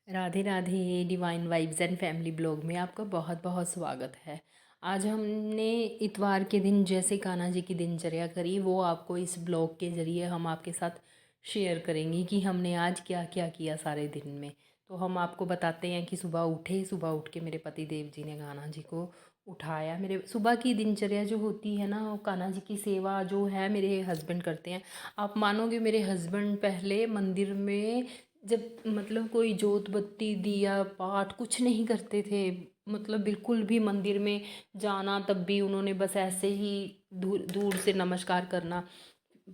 Radhe Radhe divine vibes and family blog में आपका बहुत बहुत स्वागत है। आज हमने इतवार के दिन जैसे कान्हा जी की दिनचर्या करी वो आपको इस ब्लॉग के ज़रिए हम आपके साथ शेयर करेंगे कि हमने आज क्या क्या किया सारे दिन में। तो हम आपको बताते हैं कि सुबह उठ के मेरे पति देव जी ने कान्हा जी को उठाया। मेरे सुबह की दिनचर्या जो होती है ना, वो कान्हा जी की सेवा जो है मेरे हस्बैंड करते हैं। आप मानोगे, मेरे हस्बैंड पहले मंदिर में जब मतलब कोई जोत बत्ती दिया पाठ कुछ नहीं करते थे। मतलब बिल्कुल भी मंदिर में जाना, तब भी उन्होंने बस ऐसे ही दूर दूर से नमस्कार करना।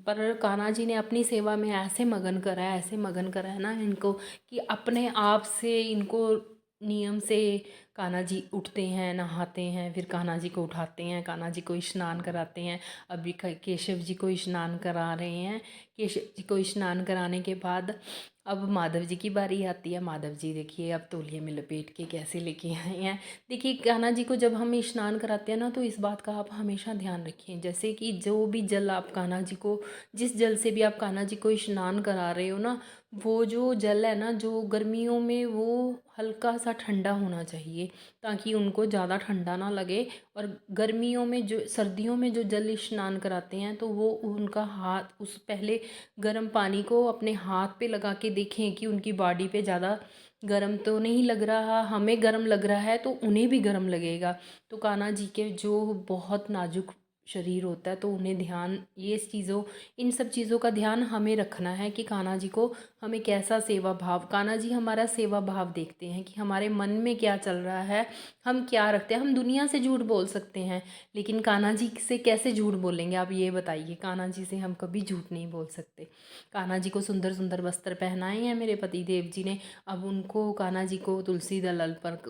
पर कान्हा जी ने अपनी सेवा में ऐसे मगन करा है ना इनको, कि अपने आप से इनको नियम से कान्हा जी उठते हैं, नहाते हैं, फिर कान्हा जी को उठाते हैं, कान्हा जी को स्नान कराते हैं। अभी केशव जी को स्नान करा रहे हैं। केशव जी को स्नान कराने के बाद अब माधव जी की बारी आती है। माधव जी देखिए अब तौलिए में लपेट के कैसे लेके आए हैं। देखिए कान्हा जी को जब हम स्नान कराते हैं ना, तो इस बात का आप हमेशा ध्यान रखें, जैसे कि जो भी जल आप कान्हा जी को, जिस जल से भी आप कान्हा जी को स्नान करा रहे हो ना, वो जो जल है ना, जो गर्मियों में वो हल्का सा ठंडा होना चाहिए, ताकि उनको ज़्यादा ठंडा ना लगे। और गर्मियों में जो सर्दियों में जो जल स्नान कराते हैं, तो वो उनका हाथ उस पहले गर्म पानी को अपने हाथ पे लगा के देखें कि उनकी बॉडी पे ज़्यादा गर्म तो नहीं लग रहा। हमें गर्म लग रहा है तो उन्हें भी गर्म लगेगा। तो कान्हा जी के जो बहुत नाजुक शरीर होता है, तो उन्हें ध्यान ये चीज़ों इन सब चीज़ों का ध्यान हमें रखना है कि कान्हा जी को हमें कैसा सेवा भाव, कान्हा जी हमारा सेवा भाव देखते हैं कि हमारे मन में क्या चल रहा है, हम क्या रखते हैं। हम दुनिया से झूठ बोल सकते हैं, लेकिन कान्हा जी से कैसे झूठ बोलेंगे, आप ये बताइए। कान्हा जी से हम कभी झूठ नहीं बोल सकते। कान्हा जी को सुंदर सुंदर वस्त्र पहनाए हैं मेरे पति देव जी ने। अब उनको कान्हा जी को तुलसी दल पर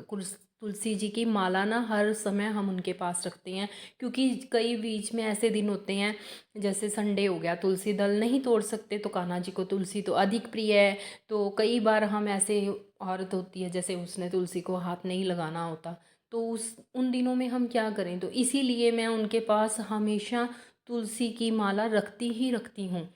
तुलसी जी की माला ना हर समय हम उनके पास रखते हैं, क्योंकि कई बीच में ऐसे दिन होते हैं, जैसे संडे हो गया, तुलसी दल नहीं तोड़ सकते, तो कान्हा जी को तुलसी तो अधिक प्रिय है। तो कई बार हम ऐसे औरत होती है जैसे उसने तुलसी को हाथ नहीं लगाना होता, तो उस उन दिनों में हम क्या करें। तो इसीलिए मैं उनके पास हमेशा तुलसी की माला रखती ही रखती हूँ।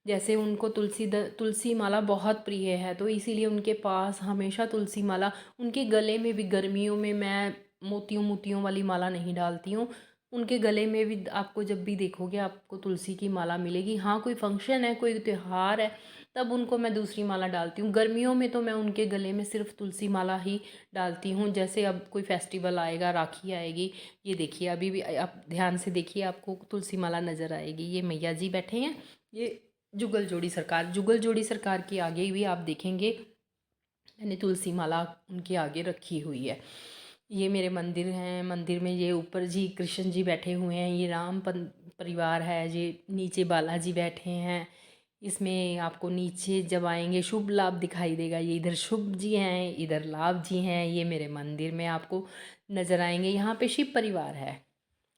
जैसे उनको तुलसी माला बहुत प्रिय है, तो इसीलिए उनके पास हमेशा तुलसी माला। उनके गले में भी गर्मियों में मैं मोतियों मोतियों वाली माला नहीं डालती हूँ। उनके गले में भी आपको जब भी देखोगे आपको तुलसी की माला मिलेगी। हाँ, कोई फंक्शन है, कोई त्यौहार है, तब उनको मैं दूसरी माला डालती हूँ। गर्मियों में तो मैं उनके गले में सिर्फ तुलसी माला ही डालती हूँ। जैसे अब कोई फेस्टिवल आएगा, राखी आएगी, ये देखिए अभी भी आप ध्यान से देखिए, आपको तुलसी माला नज़र आएगी। ये मैया जी बैठे हैं, ये जुगल जोड़ी सरकार के आगे भी आप देखेंगे मैंने तुलसी माला उनके आगे रखी हुई है। ये मेरे मंदिर हैं, मंदिर में ये ऊपर जी कृष्ण जी बैठे हुए हैं, ये परिवार है। ये नीचे बालाजी बैठे हैं। इसमें आपको नीचे जब आएंगे शुभ लाभ दिखाई देगा। ये इधर शुभ जी हैं, इधर लाभ जी हैं। ये मेरे मंदिर में आपको नज़र आएंगे। यहाँ पे शिव परिवार है।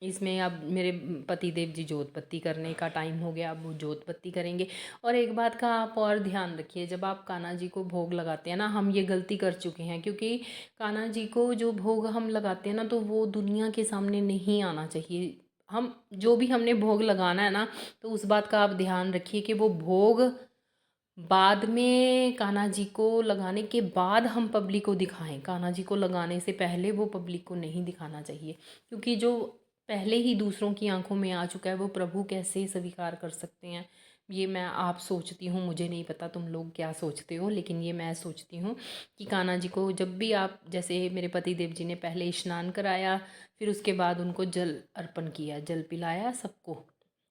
इसमें अब मेरे पति देव जी जोत बत्ती करने का टाइम हो गया, अब वो जोत बत्ती करेंगे। और एक बात का आप और ध्यान रखिए, जब आप कान्हा जी को भोग लगाते हैं ना, हम ये गलती कर चुके हैं, क्योंकि कान्हा जी को जो भोग हम लगाते हैं ना, तो वो दुनिया के सामने नहीं आना चाहिए। हम जो भी हमने भोग लगाना है ना, तो उस बात का आप ध्यान रखिए कि वो भोग बाद में कान्हा जी को लगाने के बाद हम पब्लिक को दिखाएं। कान्हा जी को लगाने से पहले वो पब्लिक को नहीं दिखाना चाहिए, क्योंकि जो पहले ही दूसरों की आंखों में आ चुका है, वो प्रभु कैसे स्वीकार कर सकते हैं। ये मैं आप सोचती हूँ, मुझे नहीं पता तुम लोग क्या सोचते हो, लेकिन ये मैं सोचती हूँ कि कान्हा जी को जब भी आप, जैसे मेरे पति देव जी ने पहले स्नान कराया, फिर उसके बाद उनको जल अर्पण किया, जल पिलाया सबको,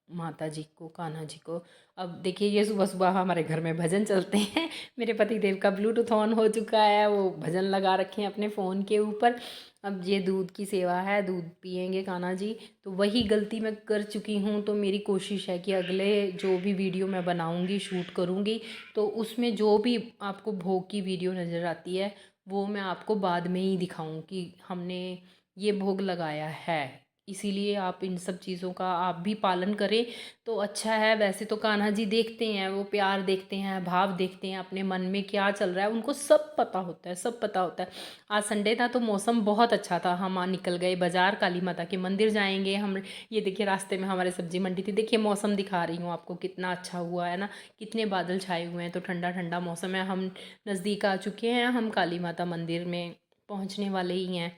माता जी को, कान्हा जी को। अब देखिए ये सुबह सुबह हमारे घर में भजन चलते हैं। मेरे पति देव का ब्लूटूथ ऑन हो चुका है, वो भजन लगा रखे हैं अपने फ़ोन के ऊपर। अब ये दूध की सेवा है, दूध पियेंगे कान्हा जी। तो वही गलती मैं कर चुकी हूँ, तो मेरी कोशिश है कि अगले जो भी वीडियो मैं बनाऊँगी, शूट करूँगी, तो उसमें जो भी आपको भोग की वीडियो नज़र आती है, वो मैं आपको बाद में ही दिखाऊँ कि हमने ये भोग लगाया है। इसीलिए आप इन सब चीज़ों का आप भी पालन करें तो अच्छा है। वैसे तो कान्हा जी देखते हैं, वो प्यार देखते हैं, भाव देखते हैं, अपने मन में क्या चल रहा है उनको सब पता होता है, सब पता होता है। आज संडे था तो मौसम बहुत अच्छा था, हम निकल गए बाज़ार, काली माता के मंदिर जाएंगे हम। ये देखिए रास्ते में हमारे सब्जी मंडी थी, देखिए मौसम दिखा रही हूँ आपको कितना अच्छा हुआ है ना, कितने बादल छाए हुए हैं, तो ठंडा ठंडा मौसम है। हम नज़दीक आ चुके हैं, हम काली माता मंदिर में पहुँचने वाले ही हैं।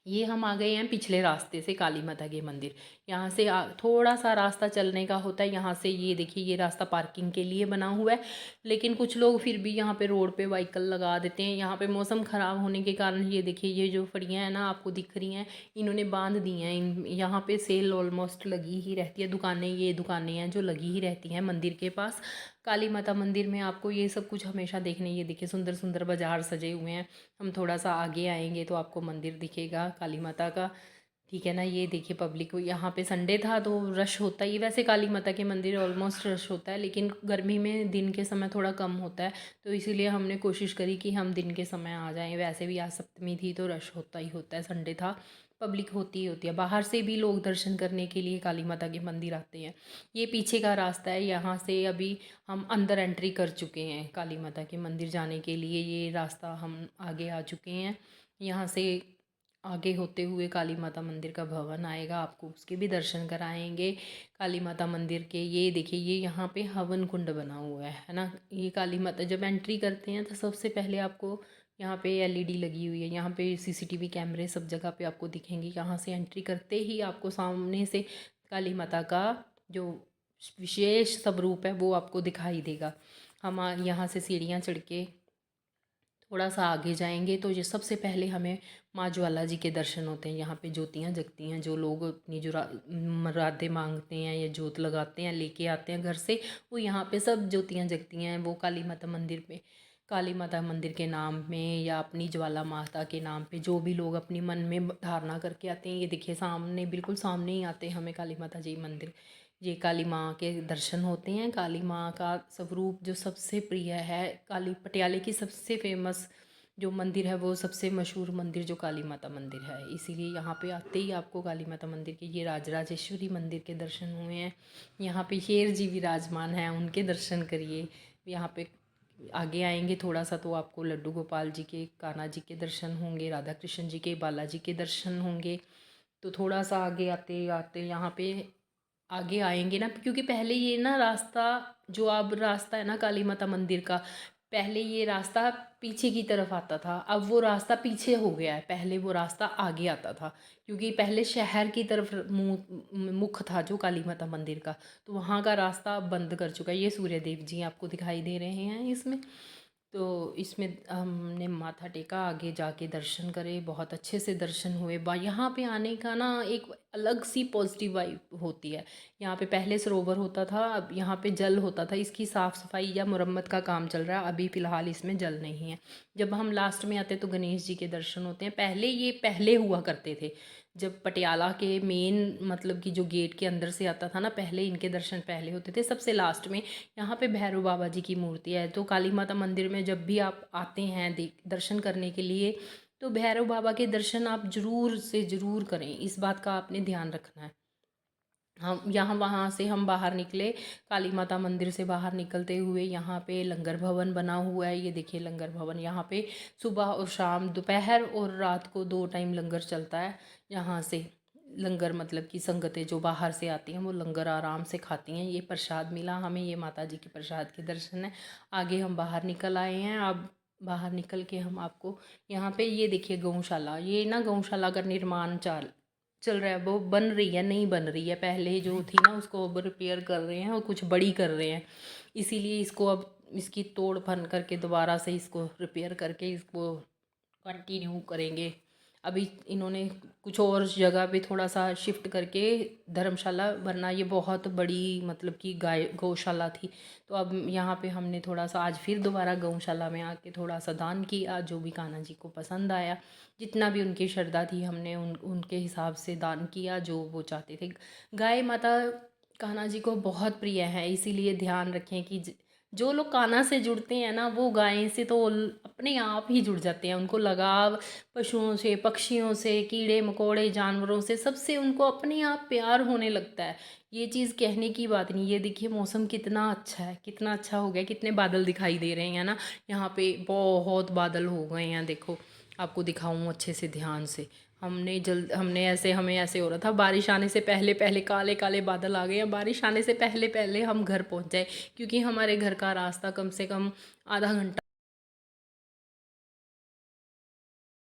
ये हम आ गए हैं पिछले रास्ते से काली माता के मंदिर। यहाँ से थोड़ा सा रास्ता चलने का होता है। यहाँ से ये देखिए ये रास्ता पार्किंग के लिए बना हुआ है, लेकिन कुछ लोग फिर भी यहाँ पे रोड पे व्हीकल लगा देते हैं। यहाँ पे मौसम ख़राब होने के कारण ये देखिए ये जो फड़ियाँ हैं ना आपको दिख रही हैं, इन्होंने बांध दी हैं। यहाँ पे सेल ऑलमोस्ट लगी ही रहती है, दुकानें ये दुकानें हैं जो लगी ही रहती हैं मंदिर के पास। काली माता मंदिर में आपको ये सब कुछ हमेशा देखने, ये देखिए सुंदर सुंदर बाज़ार सजे हुए हैं। हम थोड़ा सा आगे आएंगे तो आपको मंदिर दिखेगा काली माता का, ठीक है ना। ये देखिए पब्लिक यहाँ पे संडे था तो रश होता ही, वैसे काली माता के मंदिर ऑलमोस्ट रश होता है, लेकिन गर्मी में दिन के समय थोड़ा कम होता है, तो इसीलिए हमने कोशिश करी कि हम दिन के समय आ जाएं। वैसे भी आज सप्तमी थी तो रश होता ही होता है, संडे था, पब्लिक होती ही होती है। बाहर से भी लोग दर्शन करने के लिए काली माता के मंदिर आते हैं। ये पीछे का रास्ता है, यहाँ से अभी हम अंदर एंट्री कर चुके हैं काली माता के मंदिर जाने के लिए। ये रास्ता हम आगे आ चुके हैं। यहाँ से आगे होते हुए काली माता मंदिर का भवन आएगा, आपको उसके भी दर्शन कराएंगे काली माता मंदिर के। ये देखिए ये यहाँ पे हवन कुंड बना हुआ है ना। ये काली माता जब एंट्री करते हैं तो सबसे पहले आपको यहाँ पे एलईडी लगी हुई है, यहाँ पे सीसीटीवी कैमरे सब जगह पे आपको दिखेंगे। यहाँ से एंट्री करते ही आपको सामने से काली माता का जो विशेष स्वरूप है वो आपको दिखाई देगा। हम यहाँ से सीढ़ियाँ चढ़ के थोड़ा सा आगे जाएंगे तो ये सबसे पहले हमें माँ ज्वाला जी के दर्शन होते हैं। यहाँ पे ज्योतियाँ जगती हैं, जो लोग अपनी जो मुरादें मांगते हैं या जोत लगाते हैं लेके आते हैं घर से, वो यहाँ पे सब ज्योतियाँ जगती हैं। वो काली माता मंदिर पे, काली माता मंदिर के नाम में या अपनी ज्वाला माता के नाम पे जो भी लोग अपनी मन में धारणा करके आते हैं, ये देखिए सामने बिल्कुल सामने ही आते हैं हमें काली माता जी मंदिर। ये काली माँ के दर्शन होते हैं। काली माँ का स्वरूप जो सबसे प्रिय है, काली पटियाले की सबसे फेमस जो मंदिर है वो सबसे मशहूर मंदिर जो काली माता मंदिर है, इसीलिए यहाँ पे आते ही आपको काली माता मंदिर के ये राजराजेश्वरी मंदिर के दर्शन हुए हैं। यहाँ पे शेर जी विराजमान हैं, उनके दर्शन करिए। यहाँ पे आगे आएंगे थोड़ा सा तो आपको लड्डू गोपाल जी के, कान्हा जी के दर्शन होंगे, राधा कृष्ण जी के, बालाजी के दर्शन होंगे। तो थोड़ा सा आगे आते आते यहाँ पे आगे आएंगे ना, क्योंकि पहले ये ना रास्ता जो अब रास्ता है ना काली माता मंदिर का, पहले ये रास्ता पीछे की तरफ आता था, अब वो रास्ता पीछे हो गया है। पहले वो रास्ता आगे आता था, क्योंकि पहले शहर की तरफ मुख था जो काली माता मंदिर का, तो वहाँ का रास्ता अब बंद कर चुका है। ये सूर्य देव जी आपको दिखाई दे रहे हैं इसमें। तो इसमें हमने माथा टेका, आगे जाके दर्शन करे, बहुत अच्छे से दर्शन हुए। यहाँ पे आने का ना एक अलग सी पॉजिटिव वाइब होती है। यहाँ पे पहले सरोवर होता था, अब यहाँ पे जल होता था। इसकी साफ़ सफाई या मुरम्मत का काम चल रहा है, अभी फ़िलहाल इसमें जल नहीं है। जब हम लास्ट में आते तो गणेश जी के दर्शन होते हैं। पहले ये पहले हुआ करते थे, जब पटियाला के मेन मतलब कि जो गेट के अंदर से आता था ना, पहले इनके दर्शन पहले होते थे सबसे लास्ट में। यहाँ पे भैरव बाबा जी की मूर्ति है, तो काली माता मंदिर में जब भी आप आते हैं दर्शन करने के लिए, तो भैरव बाबा के दर्शन आप ज़रूर से ज़रूर करें, इस बात का आपने ध्यान रखना है। हम यहाँ वहाँ से हम बाहर निकले, काली माता मंदिर से बाहर निकलते हुए यहाँ पे लंगर भवन बना हुआ है। ये देखिए लंगर भवन, यहाँ पे सुबह और शाम, दोपहर और रात को 2 टाइम लंगर चलता है। यहाँ से लंगर मतलब कि संगतें जो बाहर से आती हैं वो लंगर आराम से खाती हैं। ये प्रसाद मिला हमें, ये माता जी के प्रसाद के दर्शन है। आगे हम बाहर निकल आए हैं। अब बाहर निकल के हम आपको यहाँ पे ये देखिए गौशाला, ये ना गौशाला का निर्माण चल रहा है, वो बन रही है, नहीं बन रही है। पहले जो थी ना उसको अब रिपेयर कर रहे हैं और कुछ बड़ी कर रहे हैं, इसीलिए इसको अब इसकी तोड़ फन करके दोबारा से इसको रिपेयर करके इसको कंटिन्यू करेंगे। अभी इन्होंने कुछ और जगह पे थोड़ा सा शिफ्ट करके धर्मशाला, वरना ये बहुत बड़ी मतलब कि गाय गौशाला थी। तो अब यहाँ पे हमने थोड़ा सा आज फिर दोबारा गौशाला में आके थोड़ा सा दान किया, जो भी कान्हा जी को पसंद आया, जितना भी उनकी श्रद्धा थी हमने उनके हिसाब से दान किया जो वो चाहते थे। गाय माता कान्हा जी को बहुत प्रिय है, इसीलिए ध्यान रखें कि जो लोग कान्हा से जुड़ते हैं ना वो गाय से तो अपने आप ही जुड़ जाते हैं। उनको लगाव पशुओं से, पक्षियों से, कीड़े मकोड़े, जानवरों से, सबसे उनको अपने आप प्यार होने लगता है। ये चीज़ कहने की बात नहीं। ये देखिए मौसम कितना अच्छा है, कितना अच्छा हो गया, कितने बादल दिखाई दे रहे हैं ना। यहाँ पे बहुत बादल हो गए हैं, देखो आपको दिखाऊं अच्छे से ध्यान से। हमें ऐसे हो रहा था बारिश आने से पहले पहले काले काले बादल आ गए हैं, बारिश आने से पहले पहले हम घर पहुंच जाए, क्योंकि हमारे घर का रास्ता कम से कम आधा घंटा